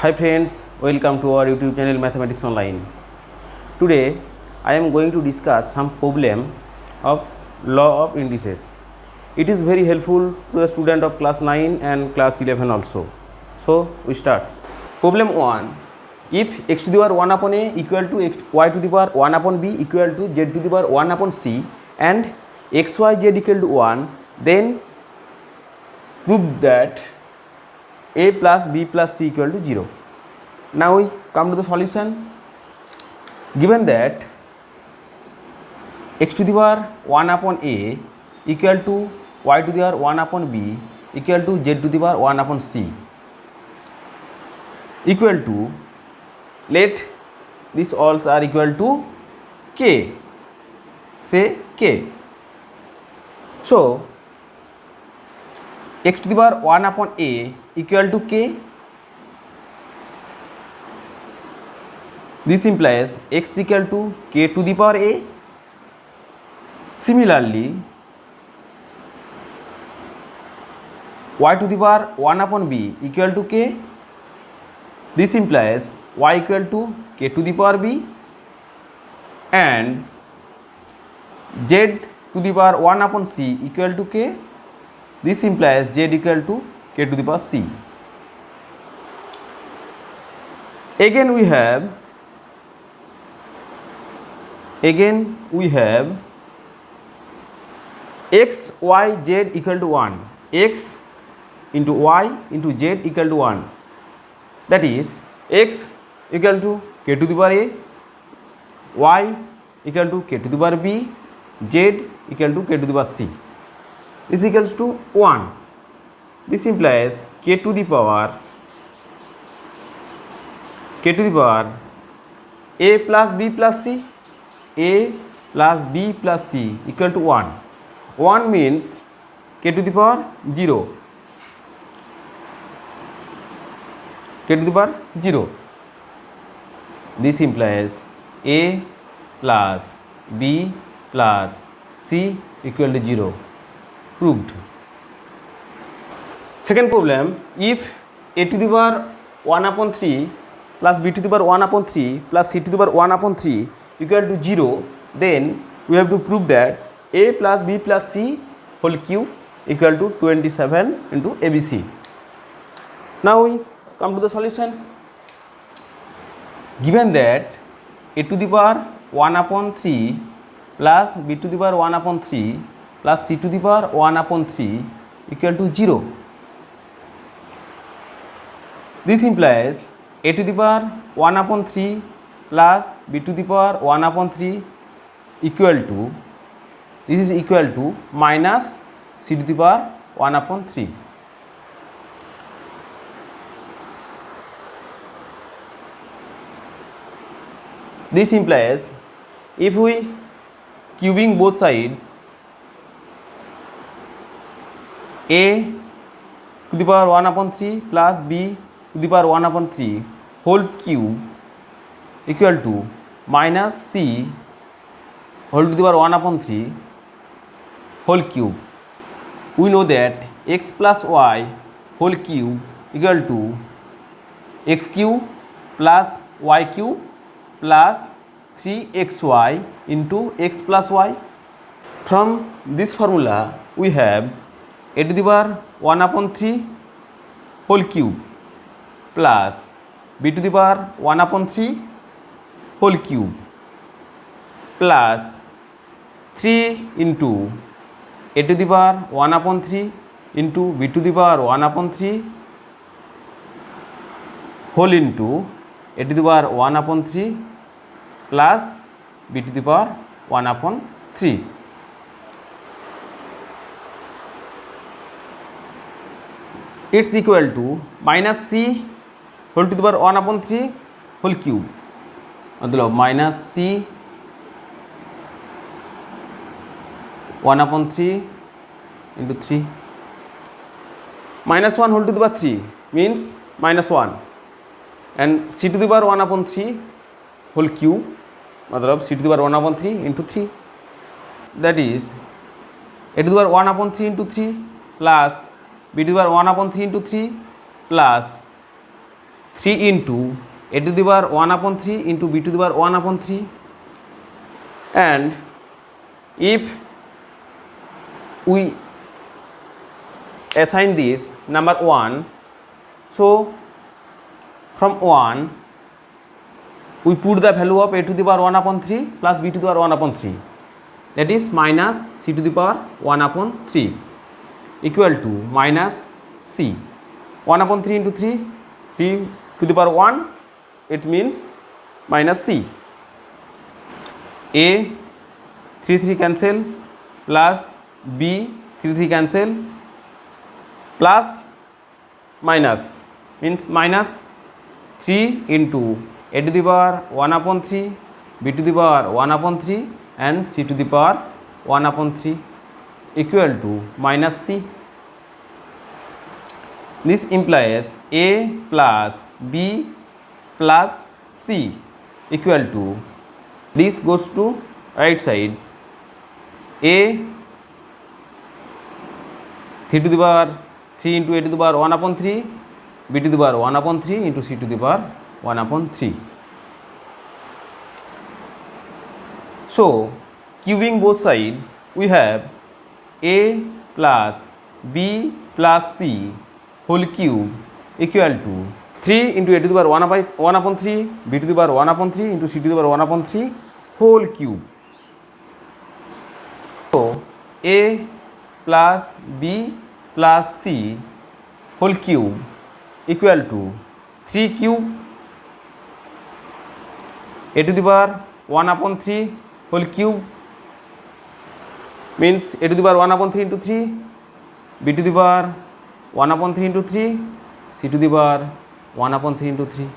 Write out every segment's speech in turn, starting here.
Hi friends, welcome to our YouTube channel Mathematics Online. Today I am going to discuss some problem of law of indices. It is very helpful to the student of class 9 and class 11 also. So we start. Problem 1. If x to the power 1 upon a equal to y to the power 1 upon b equal to z to the power 1 upon c and x, y, z equal to 1, then prove that a plus b plus c equal to 0. Now we come to the solution. Given that x to the power 1 upon a equal to y to the power 1 upon b equal to z to the power 1 upon c equal to, let these alls are equal to k, say k. So x to the power 1 upon a equal to k. This implies x equal to k to the power a. Similarly, y to the power 1 upon b equal to k. This implies y equal to k to the power b, and z to the power 1 upon c equal to k. This implies z equal to k to the power c. Again we have x, y, z equal to 1. X into y into z equal to 1. That is x equal to k to the power a, y equal to k to the power b, z equal to k to the power c. This equals to 1. This implies k to the power a plus b plus c, a plus b plus c equal to 1. 1 means k to the power 0. K to the power 0. This implies a plus b plus c equal to 0. Proved. Second problem, if a to the power 1 upon 3 plus b to the power 1 upon 3 plus c to the power 1 upon 3 equal to 0, then we have to prove that a plus b plus c whole cube equal to 27 into ABC. Now we come to the solution. Given that a to the power 1 upon 3 plus b to the power 1 upon 3 plus c to the power 1 upon 3 equal to 0. This implies a to the power 1 upon 3 plus b to the power 1 upon 3 equal to, this is equal to minus c to the power 1 upon 3. This implies if we cubing both sides, a to the power 1 upon 3 plus b to the power 1 upon 3 whole cube equal to minus c whole to the power 1 upon 3 whole cube. We know that x plus y whole cube equal to x cube plus y cube plus 3xy into x plus y. From this formula we have a to the power 1 upon 3 whole cube plus b to the power 1 upon 3 whole cube plus 3 into a to the power 1 upon 3 into b to the power 1 upon 3 whole into a to the power 1 upon 3 plus b to the power 1 upon 3. It's equal to minus c whole to the power 1 upon 3 whole cube, मतलब minus c 1 upon 3 into 3, minus 1 whole to the power 3 means minus 1, and c to the power 1 upon 3 whole cube, मतलब c to the power 1 upon 3 into 3, that is a to the power 1 upon 3 into 3 plus b to the power 1 upon 3 into 3 plus 3 into a to the power 1 upon 3 into b to the power 1 upon 3, and if we assign this number 1, so from 1 we put the value of a to the power 1 upon 3 plus b to the power 1 upon 3, that is minus c to the power 1 upon 3 equal to minus c 1 upon 3 into 3 c to the power 1, it means minus c. A 3 cancel plus b 3 cancel plus minus means minus 3 into a to the power 1 upon 3 b to the power 1 upon 3 and c to the power 1 upon 3 equal to minus c. This implies a plus b plus c equal to, this goes to right side, a 3 to the power 3 into a to the power 1 upon 3 b to the power 1 upon 3 into c to the power 1 upon 3. So cubing both sides, we have a plus b plus c whole cube equal to 3 into a to the power 1 upon 3 b to the power 1 upon 3 into c to the power 1 upon 3 whole cube. So a plus b plus c whole cube equal to 3 cube a to the power 1 upon 3 whole cube means a to the power 1 upon 3 into 3 b to the power 1 upon 3 into 3 c to the power 1 upon 3 into 3.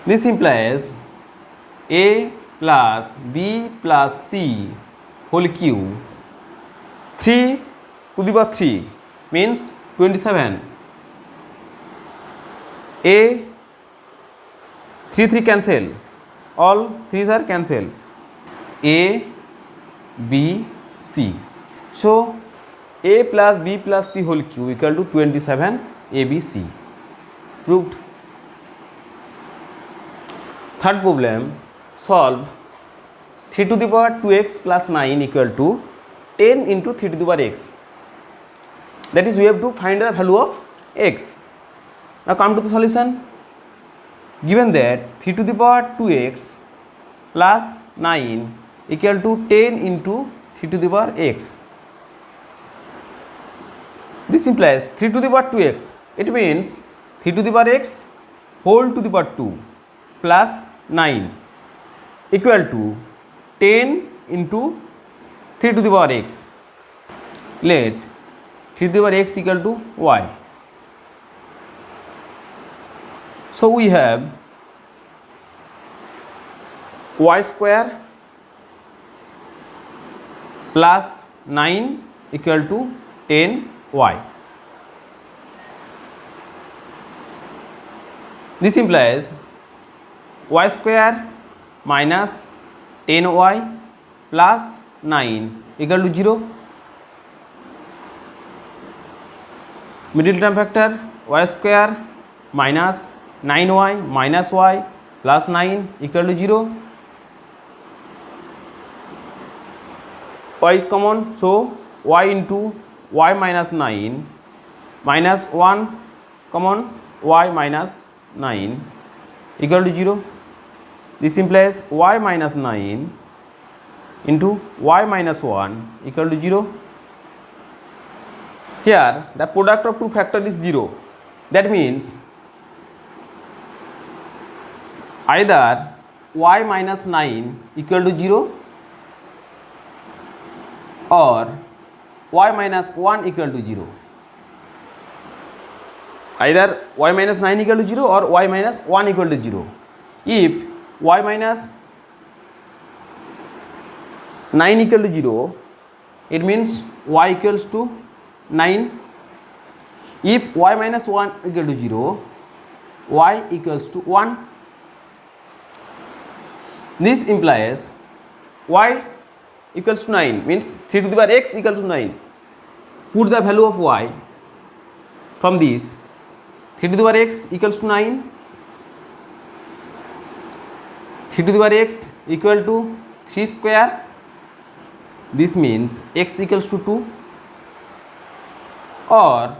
This implies a plus b plus c whole cube 3 to the power 3 means 27. A 3 cancel, all 3's are cancel, a b c, so a plus b plus c whole cube equal to 27 abc. Proved. Third problem, solve 3 to the power 2x plus 9 equal to 10 into 3 to the power x. That is, we have to find the value of x. Now come to the solution. Given that 3 to the power 2x plus 9 equal to 10 into 3 to the power x. This implies 3 to the power 2x. It means 3 to the power x whole to the power 2 plus 9 equal to 10 into 3 to the power x. Let 3 to the power x equal to y. So we have y square plus 9 equal to 10y. This implies y square minus 10y plus 9 equal to 0. Middle term factor y square minus 9y minus y plus 9 equal to 0. Y is common, so y into y minus 9 minus 1 common, y minus 9 equal to 0. This implies y minus 9 into y minus 1 equal to 0. Here the product of two factors is 0. That means either y minus 9 equal to 0 or y minus 1 equal to 0. Either y minus 9 equal to 0 or y minus 1 equal to 0. If y minus 9 equal to 0, it means y equals to 9. If y minus 1 equal to 0, y equals to 1. This implies y equals to 9 means 3 to the power x equal to 9. Put the value of y from this 3 to the power x equals to 9, 3 to the power x equal to 3 square. This means x equals to 2, or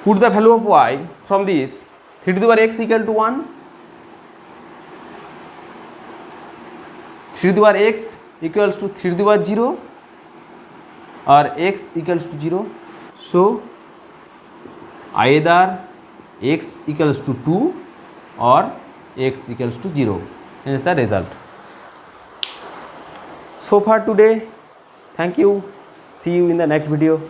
put the value of y from this 3 to the power x equal to 1, 3 to the power x equals to 3 to the power 0, or x equals to 0. So either x equals to 2 or x equals to 0, and is the result. So far today, thank you. See you in the next video.